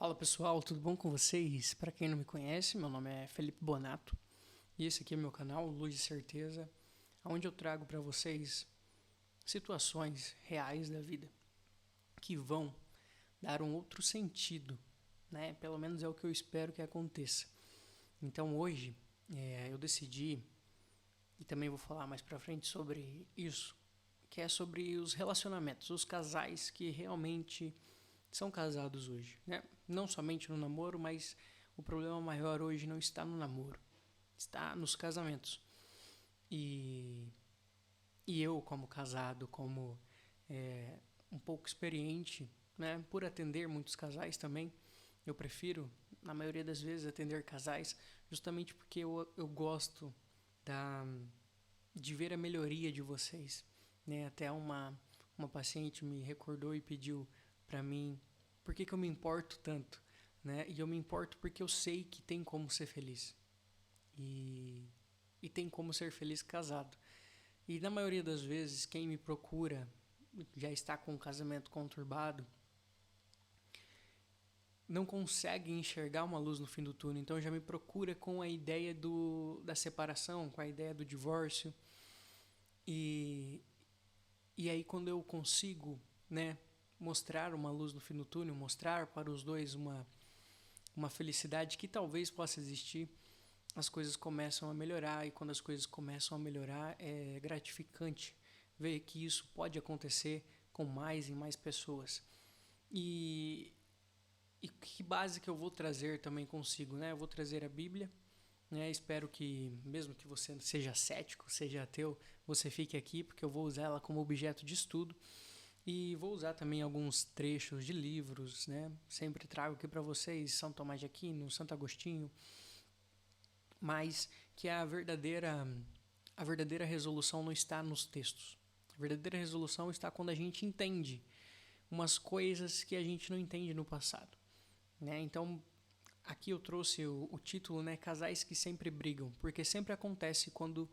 Fala pessoal, tudo bom com vocês? Para quem não me conhece, meu nome é Felipe Bonato e esse aqui é meu canal Luz de Certeza, onde eu trago para vocês situações reais da vida que vão dar um outro sentido, né? Pelo menos é o que eu espero que aconteça. Então hoje eu decidi, e também vou falar mais para frente sobre isso, que é sobre os relacionamentos, os casais que realmente são casados hoje, né? Não somente no namoro, mas o problema maior hoje não está no namoro, está nos casamentos. E, e eu, como casado, como um pouco experiente, né, por atender muitos casais também, eu prefiro, na maioria das vezes, atender casais, justamente porque eu gosto da, de ver a melhoria de vocês. Né? Até uma paciente me recordou e pediu para mim por que eu me importo tanto. Né? E eu me importo porque eu sei que tem como ser feliz. E tem como ser feliz casado. E na maioria das vezes, quem me procura já está com um casamento conturbado, não consegue enxergar uma luz no fim do túnel, então já me procura com a ideia da separação, com a ideia do divórcio. E, e aí quando eu consigo, né, mostrar uma luz no fim do túnel, mostrar para os dois uma felicidade que talvez possa existir, as coisas começam a melhorar. E quando as coisas começam a melhorar, é gratificante ver que isso pode acontecer com mais e mais pessoas. E, e que base que eu vou trazer também consigo, né? Eu vou trazer a Bíblia, né? Espero que, mesmo que você seja cético, seja ateu, você fique aqui, porque eu vou usar ela como objeto de estudo. E vou usar também alguns trechos de livros, né? Sempre trago aqui para vocês São Tomás de Aquino, Santo Agostinho, mas que a verdadeira resolução não está nos textos. A verdadeira resolução está quando a gente entende umas coisas que a gente não entende no passado. Né? Então, aqui eu trouxe o título, né, Casais que sempre brigam, porque sempre acontece quando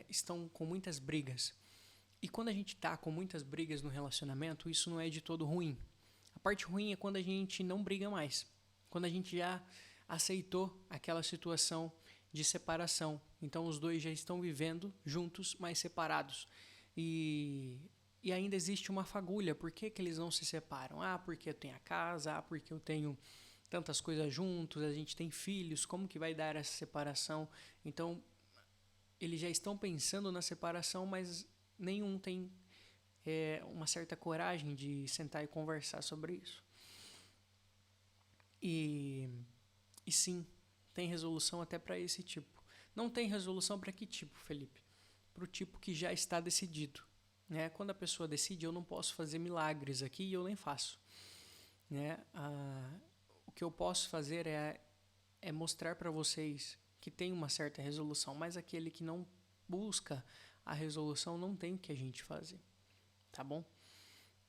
estão com muitas brigas. E quando a gente está com muitas brigas no relacionamento, isso não é de todo ruim. A parte ruim é quando a gente não briga mais, quando a gente já aceitou aquela situação de separação. Então os dois já estão vivendo juntos, mas separados. E ainda existe uma fagulha. Por que eles não se separam? Ah, porque eu tenho a casa, ah, porque eu tenho tantas coisas juntos, a gente tem filhos, como que vai dar essa separação? Então, eles já estão pensando na separação, mas nenhum tem uma certa coragem de sentar e conversar sobre isso. E, e sim, tem resolução até para esse tipo. Não tem resolução para que tipo, Felipe? Para o tipo que já está decidido. Né? Quando a pessoa decide, eu não posso fazer milagres aqui e eu nem faço. Né? O que eu posso fazer é mostrar para vocês que tem uma certa resolução, mas aquele que não busca a resolução não tem o que a gente fazer. Tá bom?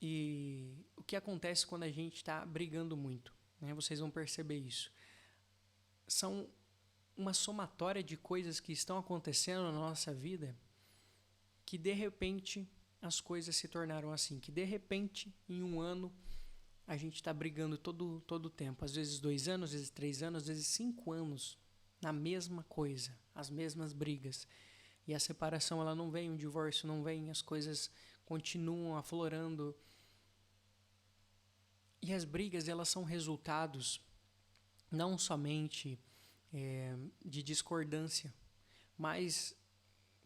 E o que acontece quando a gente está brigando muito? Né? Vocês vão perceber isso. São uma somatória de coisas que estão acontecendo na nossa vida que de repente as coisas se tornaram assim. Que de repente, em um ano, a gente está brigando todo o tempo. Às vezes 2 anos, às vezes 3 anos, às vezes 5 anos na mesma coisa, as mesmas brigas. E a separação ela não vem, o divórcio não vem, as coisas continuam aflorando. E as brigas elas são resultados não somente de discordância, mas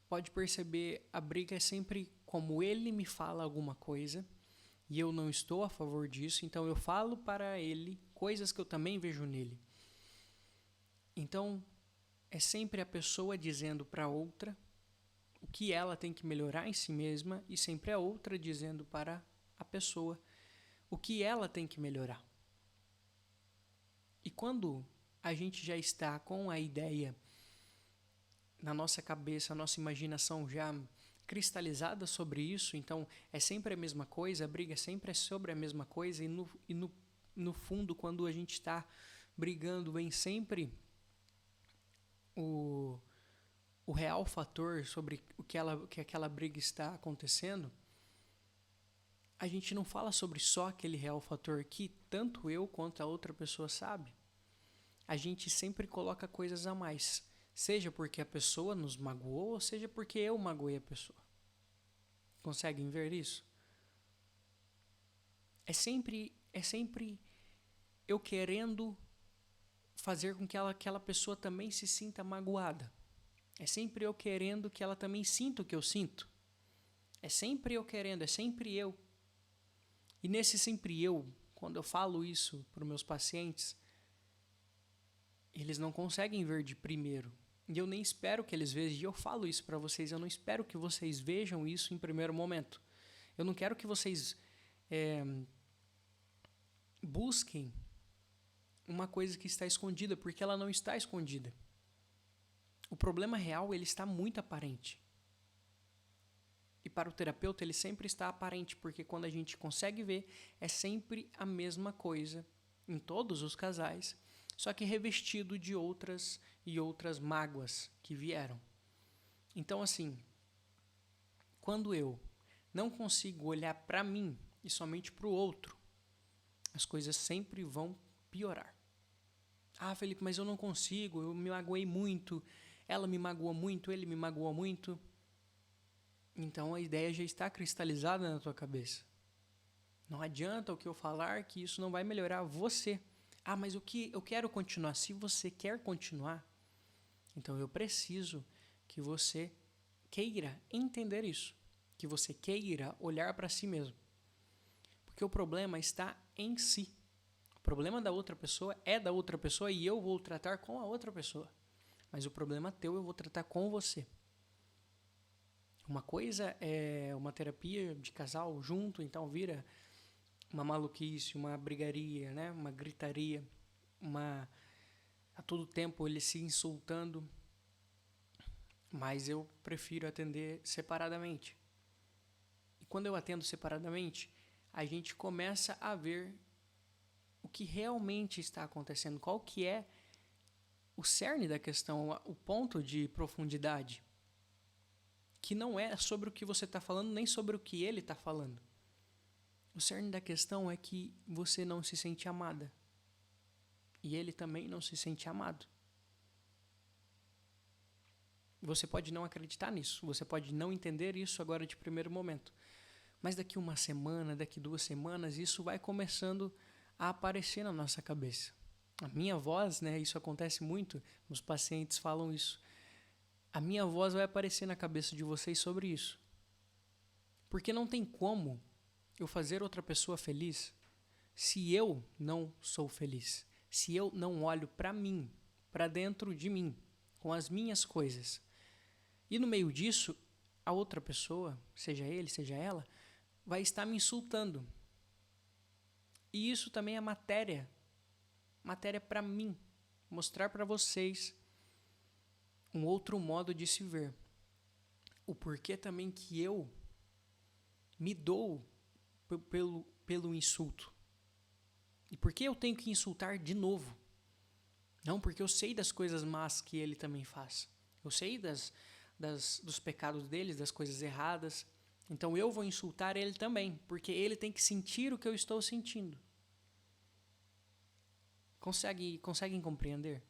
pode perceber, a briga é sempre como ele me fala alguma coisa e eu não estou a favor disso, então eu falo para ele coisas que eu também vejo nele. Então, é sempre a pessoa dizendo para outra o que ela tem que melhorar em si mesma e sempre a outra dizendo para a pessoa o que ela tem que melhorar. E quando a gente já está com a ideia na nossa cabeça, a nossa imaginação já cristalizada sobre isso, então é sempre a mesma coisa, a briga sempre é sobre a mesma coisa no fundo, quando a gente está brigando, vem sempre o real fator sobre que aquela briga está acontecendo, a gente não fala sobre só aquele real fator que tanto eu quanto a outra pessoa sabe. A gente sempre coloca coisas a mais, seja porque a pessoa nos magoou, ou seja porque eu magoei a pessoa. Conseguem ver isso? É sempre eu querendo fazer com que aquela pessoa também se sinta magoada. É sempre eu querendo que ela também sinta o que eu sinto. É sempre eu querendo, é sempre eu. E nesse sempre eu, quando eu falo isso para os meus pacientes, eles não conseguem ver de primeiro. E eu nem espero que eles vejam. E eu falo isso para vocês, eu não espero que vocês vejam isso em primeiro momento. Eu não quero que vocês busquem uma coisa que está escondida, porque ela não está escondida. O problema real, ele está muito aparente. E para o terapeuta, ele sempre está aparente, porque quando a gente consegue ver, é sempre a mesma coisa em todos os casais, só que revestido de outras e outras mágoas que vieram. Então, assim, quando eu não consigo olhar para mim e somente para o outro, as coisas sempre vão piorar. Ah, Felipe, mas eu não consigo, eu me magoei muito, ela me magoou muito, ele me magoou muito. Então a ideia já está cristalizada na tua cabeça. Não adianta o que eu falar que isso não vai melhorar você. Ah, mas o que eu quero continuar? Se você quer continuar, então eu preciso que você queira entender isso. Que você queira olhar para si mesmo. Porque o problema está em si. O problema da outra pessoa é da outra pessoa e eu vou tratar com a outra pessoa. Mas o problema teu eu vou tratar com você. Uma coisa é uma terapia de casal junto, então vira uma maluquice, uma brigaria, né? Uma gritaria, a todo tempo ele se insultando. Mas eu prefiro atender separadamente. E quando eu atendo separadamente, a gente começa a ver o que realmente está acontecendo, qual que é o cerne da questão, o ponto de profundidade, que não é sobre o que você está falando, nem sobre o que ele está falando. O cerne da questão é que você não se sente amada. E ele também não se sente amado. Você pode não acreditar nisso, você pode não entender isso agora de primeiro momento. Mas daqui uma semana, daqui 2 semanas, isso vai começando a aparecer na nossa cabeça. A minha voz, né, isso acontece muito, os pacientes falam isso. A minha voz vai aparecer na cabeça de vocês sobre isso. Porque não tem como eu fazer outra pessoa feliz se eu não sou feliz. Se eu não olho para mim, para dentro de mim, com as minhas coisas. E no meio disso, a outra pessoa, seja ele, seja ela, vai estar me insultando. E isso também é matéria para mim, mostrar para vocês um outro modo de se ver. O porquê também que eu me dou pelo insulto. E por que eu tenho que insultar de novo? Não, porque eu sei das coisas más que ele também faz. Eu sei dos pecados dele, das coisas erradas. Então eu vou insultar ele também, porque ele tem que sentir o que eu estou sentindo. Conseguem compreender?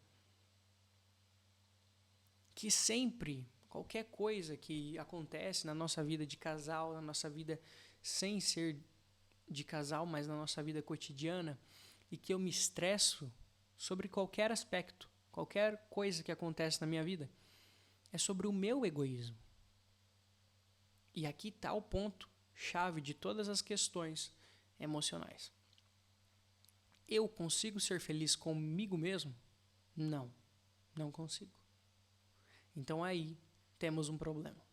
Que sempre, qualquer coisa que acontece na nossa vida de casal, na nossa vida sem ser de casal, mas na nossa vida cotidiana, e que eu me estresso sobre qualquer aspecto, qualquer coisa que acontece na minha vida, é sobre o meu egoísmo. E aqui está o ponto chave de todas as questões emocionais. Eu consigo ser feliz comigo mesmo? Não, não consigo. Então aí temos um problema.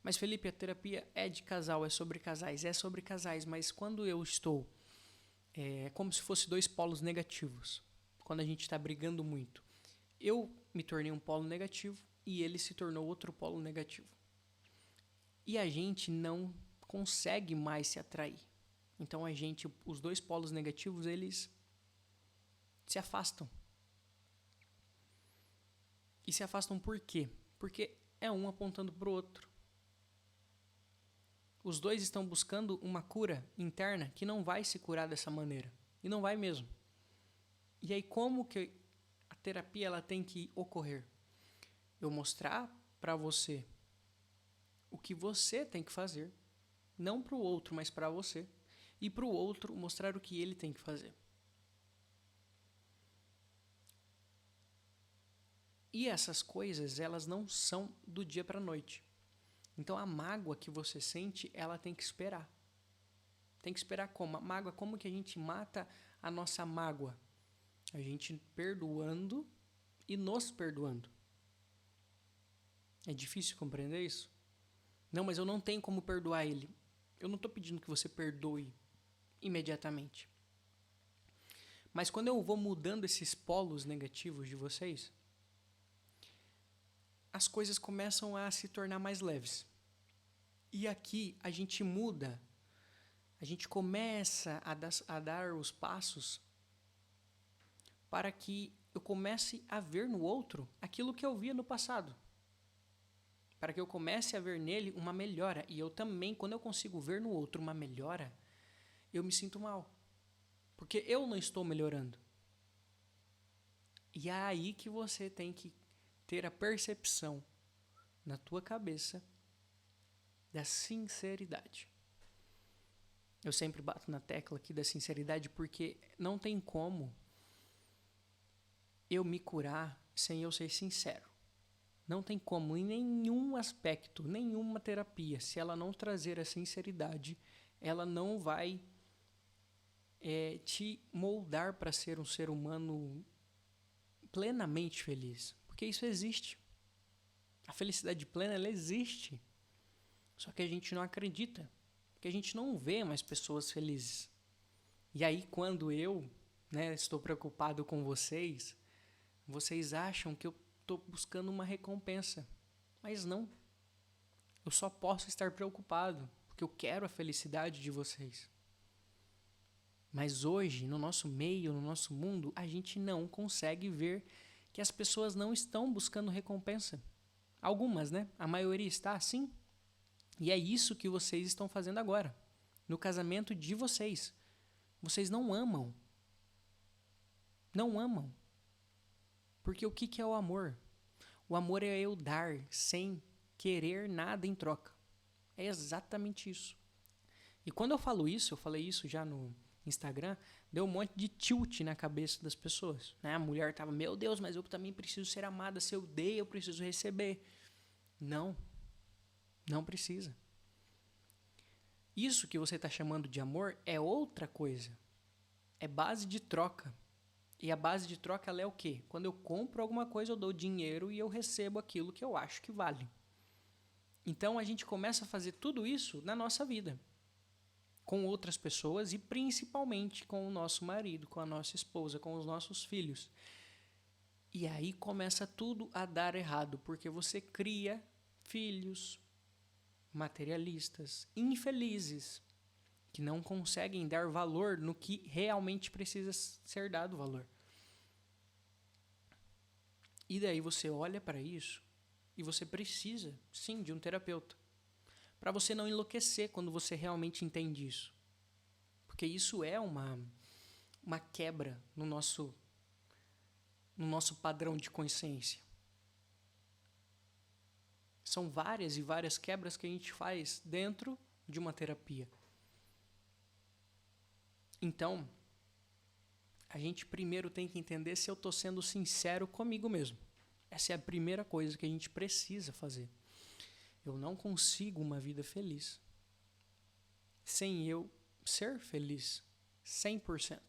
Mas Felipe, a terapia é de casal, é sobre casais, mas quando eu estou, é como se fosse 2 polos negativos, quando a gente está brigando muito. Eu me tornei um polo negativo e ele se tornou outro polo negativo. E a gente não consegue mais se atrair. Então os 2 polos negativos, eles se afastam. E se afastam por quê? Porque é um apontando para o outro. Os dois estão buscando uma cura interna que não vai se curar dessa maneira. E não vai mesmo. E aí como que a terapia ela tem que ocorrer? Eu mostrar para você o que você tem que fazer, não para o outro, mas para você, e para o outro mostrar o que ele tem que fazer. E essas coisas, elas não são do dia para a noite. Então a mágoa que você sente, ela tem que esperar. Tem que esperar como? A mágoa, como que a gente mata a nossa mágoa? A gente perdoando e nos perdoando. É difícil compreender isso? Não, mas eu não tenho como perdoar ele. Eu não estou pedindo que você perdoe imediatamente. Mas quando eu vou mudando esses polos negativos de vocês, as coisas começam a se tornar mais leves. E aqui a gente muda, a gente começa a dar os passos para que eu comece a ver no outro aquilo que eu via no passado. Para que eu comece a ver nele uma melhora. E eu também, quando eu consigo ver no outro uma melhora, eu me sinto mal. Porque eu não estou melhorando. E é aí que você tem que ter a percepção na tua cabeça da sinceridade. Eu sempre bato na tecla aqui da sinceridade porque não tem como eu me curar sem eu ser sincero. Não tem como, em nenhum aspecto, nenhuma terapia, se ela não trazer a sinceridade, ela não vai te moldar para ser um ser humano plenamente feliz. Porque isso existe. A felicidade plena, ela existe. Só que a gente não acredita. Porque a gente não vê mais pessoas felizes. E aí, quando eu estou preocupado com vocês, vocês acham que eu estou buscando uma recompensa. Mas não. Eu só posso estar preocupado porque eu quero a felicidade de vocês. Mas hoje, no nosso meio, no nosso mundo, a gente não consegue ver que as pessoas não estão buscando recompensa. Algumas, né? A maioria está assim. E é isso que vocês estão fazendo agora. No casamento de vocês. Vocês não amam. Não amam. Porque o que é o amor? O amor é eu dar sem querer nada em troca. É exatamente isso. E quando eu falo isso, eu falei isso já no Instagram, deu um monte de tilt na cabeça das pessoas. Né? A mulher estava, meu Deus, mas eu também preciso ser amada. Se eu dei, eu preciso receber. Não. Não precisa. Isso que você está chamando de amor é outra coisa. É base de troca. E a base de troca ela é o quê? Quando eu compro alguma coisa, eu dou dinheiro e eu recebo aquilo que eu acho que vale. Então a gente começa a fazer tudo isso na nossa vida. Com outras pessoas e principalmente com o nosso marido, com a nossa esposa, com os nossos filhos. E aí começa tudo a dar errado, porque você cria filhos materialistas, infelizes, que não conseguem dar valor no que realmente precisa ser dado valor. E daí você olha para isso e você precisa, sim, de um terapeuta. Para você não enlouquecer quando você realmente entende isso. Porque isso é uma quebra no nosso padrão de consciência. São várias e várias quebras que a gente faz dentro de uma terapia. Então, a gente primeiro tem que entender se eu estou sendo sincero comigo mesmo. Essa é a primeira coisa que a gente precisa fazer. Eu não consigo uma vida feliz sem eu ser feliz 100%.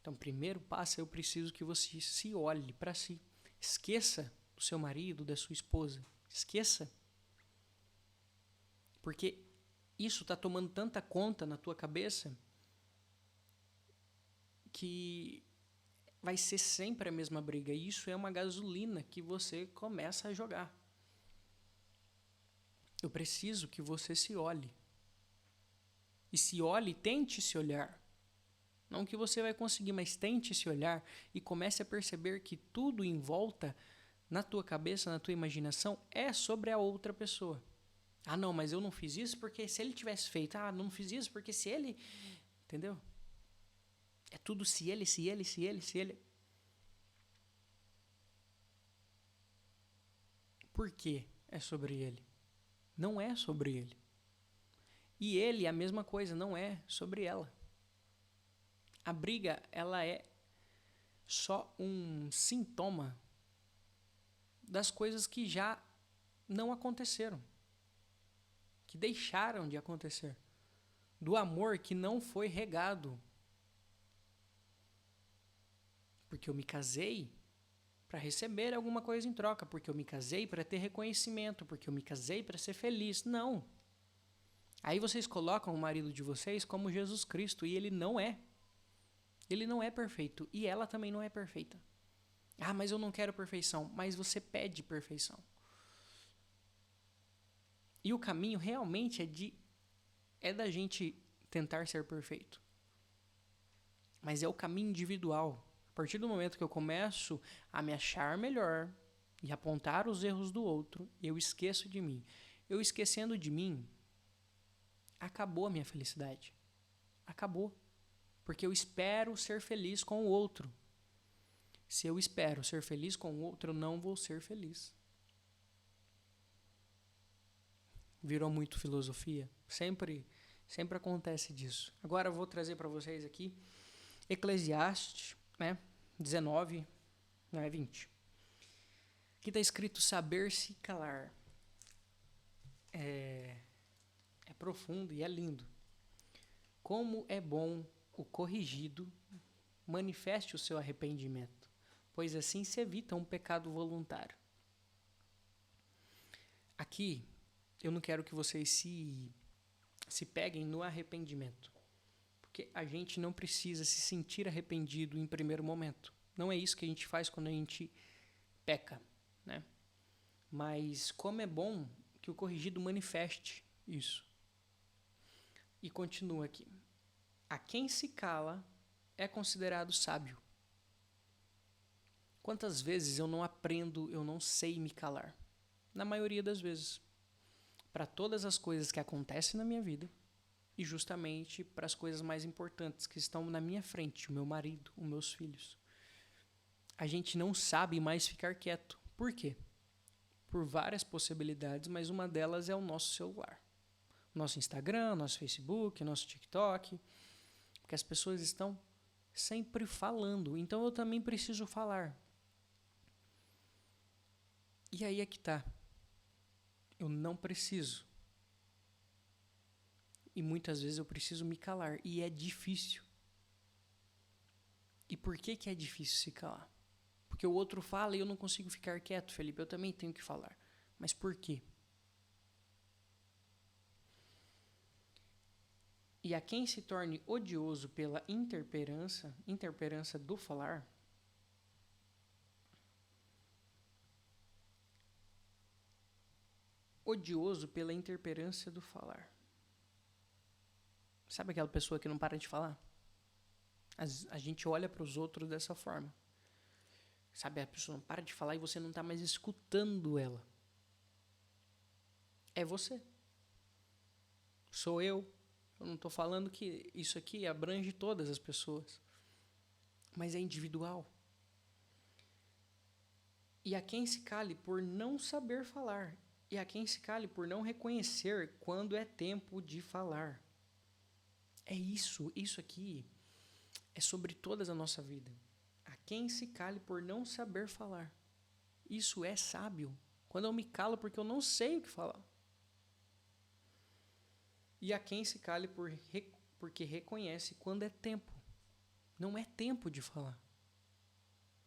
Então, primeiro passo, eu preciso que você se olhe para si. Esqueça do seu marido, da sua esposa. Esqueça. Porque isso está tomando tanta conta na tua cabeça que vai ser sempre a mesma briga. E isso é uma gasolina que você começa a jogar. Eu preciso que você se olhe. E se olhe, tente se olhar. Não que você vai conseguir, mas tente se olhar e comece a perceber que tudo em volta, na tua cabeça, na tua imaginação, é sobre a outra pessoa. Ah, não, mas eu não fiz isso porque se ele tivesse feito. Ah, não fiz isso porque se ele... Entendeu? É tudo se ele, se ele, se ele, se ele. Por que é sobre ele? Não é sobre ele. E ele, a mesma coisa, não é sobre ela. A briga, ela é só um sintoma das coisas que já não aconteceram, que deixaram de acontecer, do amor que não foi regado. Porque eu me casei para receber alguma coisa em troca, porque eu me casei para ter reconhecimento, porque eu me casei para ser feliz. Não. Aí vocês colocam o marido de vocês como Jesus Cristo e ele não é. Ele não é perfeito e ela também não é perfeita. Ah, mas eu não quero perfeição. Mas você pede perfeição. E o caminho realmente é da gente tentar ser perfeito. Mas é o caminho individual. A partir do momento que eu começo a me achar melhor e apontar os erros do outro, eu esqueço de mim. Eu esquecendo de mim, acabou a minha felicidade. Acabou. Porque eu espero ser feliz com o outro. Se eu espero ser feliz com o outro, eu não vou ser feliz. Virou muito filosofia? Sempre acontece disso. Agora eu vou trazer para vocês aqui Eclesiastes, né? 19, não é 20. Aqui está escrito saber se calar. É profundo e é lindo. Como é bom o corrigido manifeste o seu arrependimento, pois assim se evita um pecado voluntário. Aqui, eu não quero que vocês se peguem no arrependimento, porque a gente não precisa se sentir arrependido em primeiro momento. Não é isso que a gente faz quando a gente peca, né? Mas como é bom que o corrigido manifeste isso. E continua aqui. A quem se cala é considerado sábio. Quantas vezes eu não aprendo, eu não sei me calar? Na maioria das vezes. Para todas as coisas que acontecem na minha vida e justamente para as coisas mais importantes que estão na minha frente, o meu marido, os meus filhos. A gente não sabe mais ficar quieto. Por quê? Por várias possibilidades, mas uma delas é o nosso celular. Nosso Instagram, nosso Facebook, nosso TikTok. Porque as pessoas estão sempre falando. Então eu também preciso falar. E aí é que tá. Eu não preciso. E muitas vezes eu preciso me calar. E é difícil. E por que é difícil se calar? Porque o outro fala e eu não consigo ficar quieto, Felipe. Eu também tenho que falar. Mas por quê? E a quem se torne odioso pela interperância do falar, odioso pela interperância do falar. Sabe aquela pessoa que não para de falar? A gente olha para os outros dessa forma. Sabe, a pessoa não para de falar e você não está mais escutando ela. É você. Sou eu. Eu não estou falando que isso aqui abrange todas as pessoas. Mas é individual. E a quem se cale por não saber falar. E a quem se cale por não reconhecer quando é tempo de falar. É isso. Isso aqui é sobre toda a nossa vida. A quem se cale por não saber falar. Isso é sábio. Quando eu me calo porque eu não sei o que falar. E a quem se cale porque reconhece quando é tempo. Não é tempo de falar.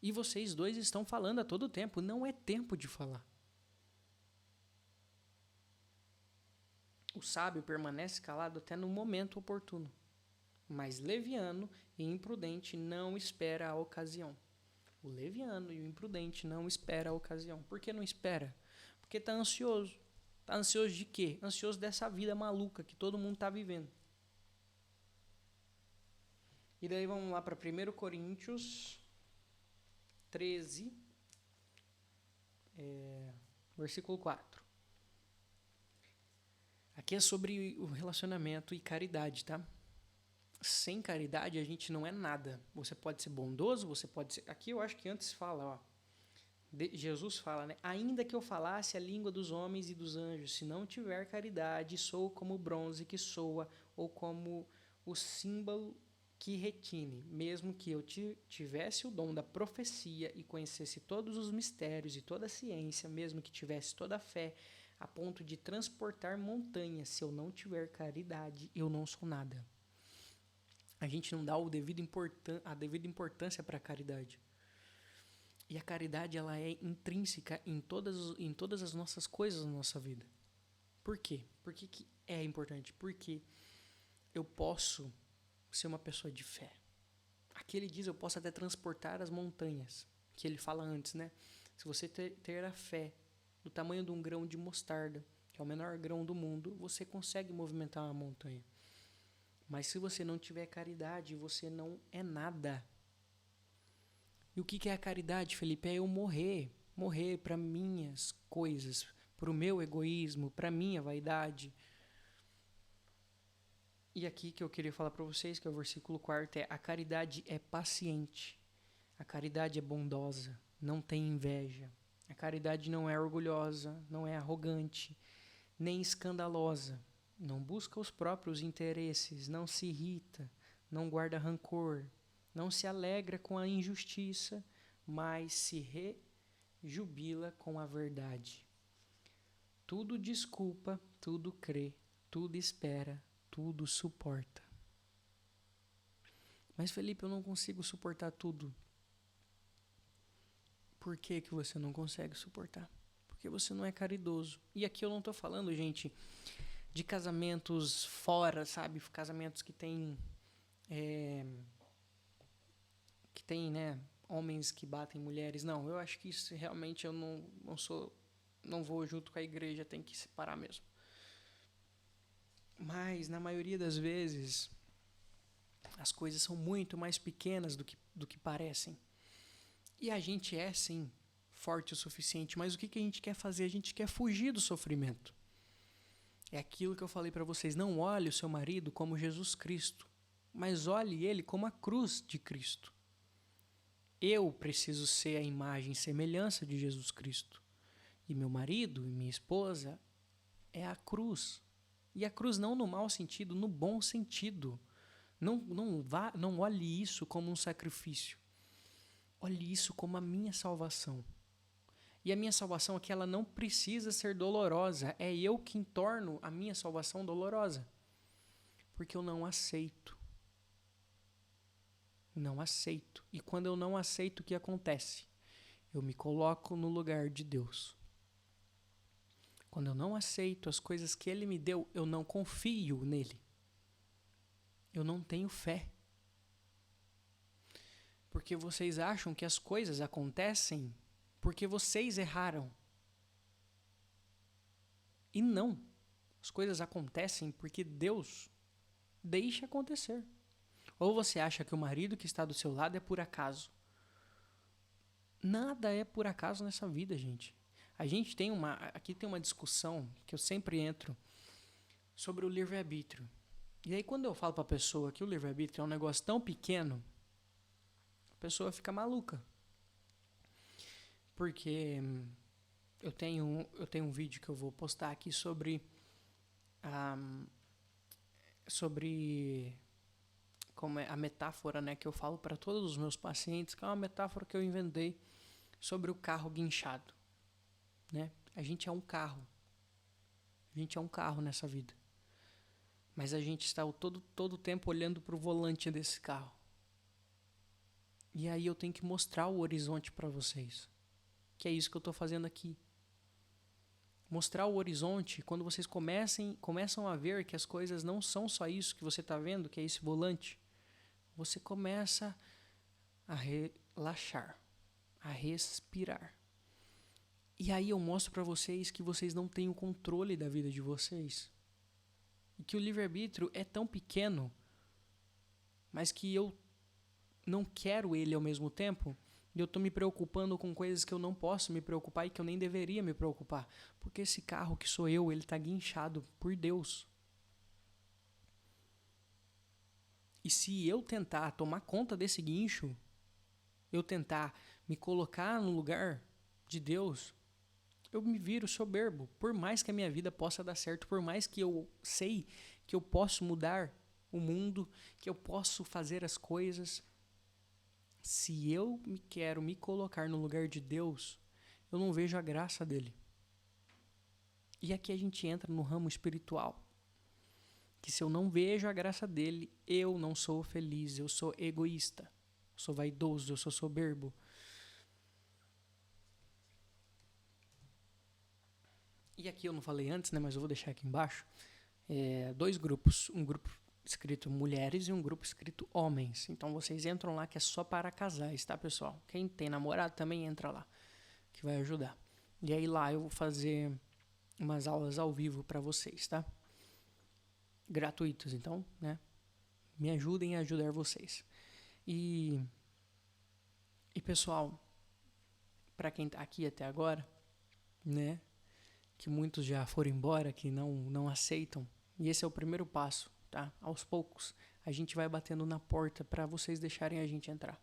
E vocês dois estão falando a todo tempo. Não é tempo de falar. O sábio permanece calado até no momento oportuno. Mas leviano e imprudente não espera a ocasião. O leviano e o imprudente não espera a ocasião. Por que não espera? Porque está ansioso. Está ansioso de quê? Ansioso dessa vida maluca que todo mundo está vivendo. E daí vamos lá para 1 Coríntios 13, versículo 4. Aqui é sobre o relacionamento e caridade, tá? Sem caridade a gente não é nada. Você pode ser bondoso, você pode ser... Aqui eu acho que antes fala, ó. Jesus fala, né? Ainda que eu falasse a língua dos homens e dos anjos, se não tiver caridade, sou como o bronze que soa, ou como o símbolo que retine. Mesmo que eu tivesse o dom da profecia e conhecesse todos os mistérios e toda a ciência, mesmo que tivesse toda a fé, a ponto de transportar montanhas, se eu não tiver caridade, eu não sou nada. A gente não dá a devida importância para a caridade. E a caridade, ela é intrínseca em todas as nossas coisas na nossa vida. Por quê? Por que é importante? Porque eu posso ser uma pessoa de fé. Aqui ele diz, eu posso até transportar as montanhas, que ele fala antes, né? Se você ter a fé do tamanho de um grão de mostarda, que é o menor grão do mundo, você consegue movimentar uma montanha. Mas se você não tiver caridade, você não é nada. E o que é a caridade, Felipe? É eu morrer para minhas coisas, para o meu egoísmo, para minha vaidade. E aqui que eu queria falar para vocês, que é o versículo 4, a caridade é paciente, a caridade é bondosa, não tem inveja, a caridade não é orgulhosa, não é arrogante, nem escandalosa, não busca os próprios interesses, não se irrita, não guarda rancor, não se alegra com a injustiça, mas se rejubila com a verdade. Tudo desculpa, tudo crê, tudo espera, tudo suporta. Mas Felipe, eu não consigo suportar tudo. Por que você não consegue suportar? Porque você não é caridoso. E aqui eu não estou falando, gente, de casamentos fora, sabe? Casamentos que tem né, homens que batem mulheres. Não, eu acho que isso realmente eu não vou junto com a igreja, tem que separar mesmo. Mas, na maioria das vezes, as coisas são muito mais pequenas do que parecem. E a gente é, sim, forte o suficiente, mas o que a gente quer fazer? A gente quer fugir do sofrimento. É aquilo que eu falei para vocês, não olhe o seu marido como Jesus Cristo, mas olhe ele como a cruz de Cristo. Eu preciso ser a imagem e semelhança de Jesus Cristo. E meu marido e minha esposa é a cruz. E a cruz não no mau sentido, no bom sentido. Não olhe isso como um sacrifício. Olhe isso como a minha salvação. E a minha salvação aqui, ela não precisa ser dolorosa. É eu quem torno a minha salvação dolorosa. Porque eu não aceito. Não aceito. E quando eu não aceito, o que acontece? Eu me coloco no lugar de Deus. Quando eu não aceito as coisas que Ele me deu, eu não confio nele. Eu não tenho fé. Porque vocês acham que as coisas acontecem porque vocês erraram. E não. As coisas acontecem porque Deus deixa acontecer. Ou você acha que o marido que está do seu lado é por acaso. Nada é por acaso nessa vida, gente. A gente tem aqui tem uma discussão que eu sempre entro sobre o livre-arbítrio. E aí quando eu falo para a pessoa que o livre-arbítrio é um negócio tão pequeno, a pessoa fica maluca. Porque eu tenho um vídeo que eu vou postar aqui sobre como é a metáfora, né, que eu falo para todos os meus pacientes, que é uma metáfora que eu inventei sobre o carro guinchado, né? A gente é um carro. A gente é um carro nessa vida. Mas a gente está todo o tempo olhando para o volante desse carro. E aí eu tenho que mostrar o horizonte para vocês. Que é isso que eu estou fazendo aqui. Mostrar o horizonte quando vocês começam a ver que as coisas não são só isso que você está vendo, que é esse volante. Você começa a relaxar, a respirar. E aí eu mostro para vocês que vocês não têm o controle da vida de vocês. E que o livre-arbítrio é tão pequeno, mas que eu não quero ele ao mesmo tempo, E eu tô me preocupando com coisas que eu não posso me preocupar e que eu nem deveria me preocupar. Porque esse carro que sou eu, ele tá guinchado por Deus. E se eu tentar tomar conta desse guincho, eu tentar me colocar no lugar de Deus, eu me viro soberbo. Por mais que a minha vida possa dar certo, por mais que eu sei que eu posso mudar o mundo, que eu posso fazer as coisas, se eu quero me colocar no lugar de Deus, eu não vejo a graça dele. E aqui a gente entra no ramo espiritual. Que se eu não vejo a graça dele, eu não sou feliz, eu sou egoísta, eu sou vaidoso, eu sou soberbo. E aqui eu não falei antes, né, mas eu vou deixar aqui embaixo, 2 grupos, um grupo escrito mulheres e um grupo escrito homens. Então vocês entram lá que é só para casais, tá, pessoal? Quem tem namorado também entra lá, que vai ajudar. E aí lá eu vou fazer umas aulas ao vivo para vocês, tá? Gratuitos, então, né? Me ajudem a ajudar vocês. E pessoal, para quem tá aqui até agora, né? Que muitos já foram embora, que não aceitam. E esse é o primeiro passo, tá? Aos poucos, a gente vai batendo na porta para vocês deixarem a gente entrar.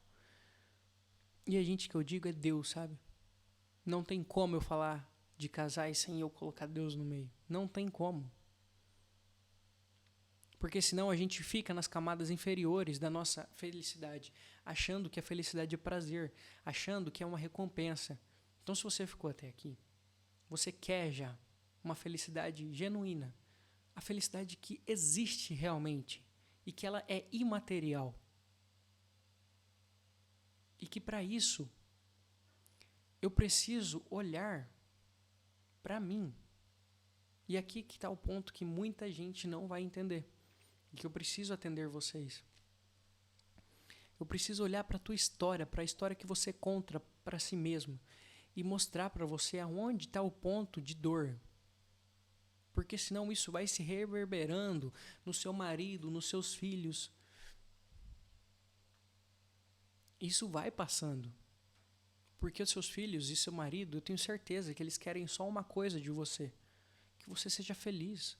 E a gente que eu digo é Deus, sabe? Não tem como eu falar de casais sem eu colocar Deus no meio. Não tem como. Porque senão a gente fica nas camadas inferiores da nossa felicidade, achando que a felicidade é prazer, achando que é uma recompensa. Então, se você ficou até aqui, você quer já uma felicidade genuína, a felicidade que existe realmente e que ela é imaterial. E que para isso eu preciso olhar para mim. E aqui que está o ponto que muita gente não vai entender. E que eu preciso atender vocês. Eu preciso olhar para a tua história, para a história que você conta para si mesmo e mostrar para você aonde está o ponto de dor. Porque senão isso vai se reverberando no seu marido, nos seus filhos. Isso vai passando. Porque os seus filhos e seu marido, eu tenho certeza que eles querem só uma coisa de você. Que você seja feliz.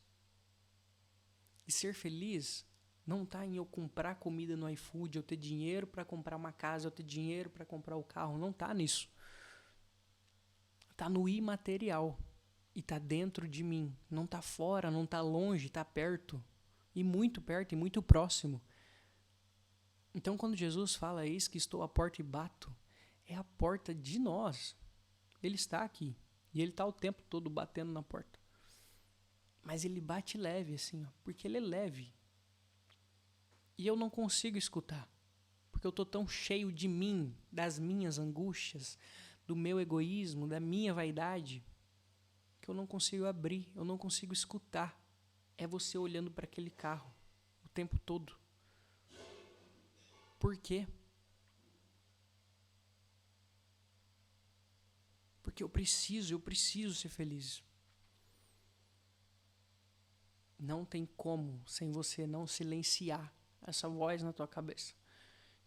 E ser feliz não está em eu comprar comida no iFood, eu ter dinheiro para comprar uma casa, eu ter dinheiro para comprar o carro. Não está nisso. Está no imaterial. E está dentro de mim. Não está fora, não está longe, está perto. E muito próximo. Então quando Jesus fala, eis que estou à porta e bato, é a porta de nós. Ele está aqui. E ele está o tempo todo batendo na porta. Mas ele bate leve assim, ó, porque ele é leve. E eu não consigo escutar. Porque eu estou tão cheio de mim, das minhas angústias, do meu egoísmo, da minha vaidade, que eu não consigo abrir, eu não consigo escutar. É você olhando para aquele carro o tempo todo. Por quê? Porque eu preciso ser feliz. Não tem como sem você não silenciar essa voz na tua cabeça.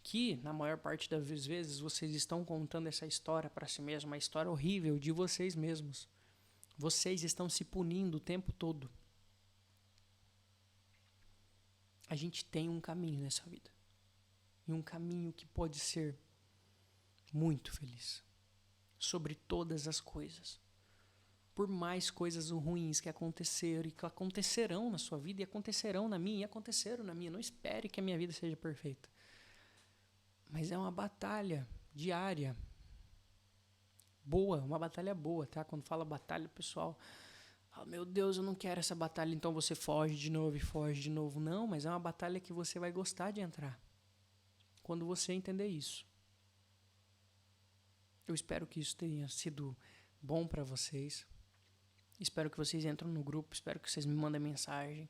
Que, na maior parte das vezes, vocês estão contando essa história para si mesmos, uma história horrível de vocês mesmos. Vocês estão se punindo o tempo todo. A gente tem um caminho nessa vida. E um caminho que pode ser muito feliz. Sobre todas as coisas. Por mais coisas ruins que aconteceram e que acontecerão na sua vida e acontecerão na minha e aconteceram na minha. Não espere que a minha vida seja perfeita. Mas é uma batalha diária. Boa, uma batalha boa, tá? Quando fala batalha, o pessoal... meu Deus, eu não quero essa batalha, então você foge de novo e foge de novo. Não, mas é uma batalha que você vai gostar de entrar. Quando você entender isso. Eu espero que isso tenha sido bom para vocês. Espero que vocês entrem no grupo, espero que vocês me mandem mensagem.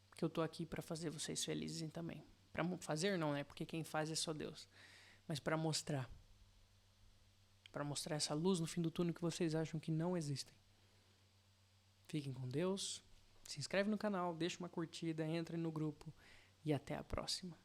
Porque eu tô aqui para fazer vocês felizes também. Para fazer não, né? Porque quem faz é só Deus. Mas para mostrar. Para mostrar essa luz no fim do túnel que vocês acham que não existem. Fiquem com Deus. Se inscreve no canal, deixa uma curtida, entre no grupo e até a próxima.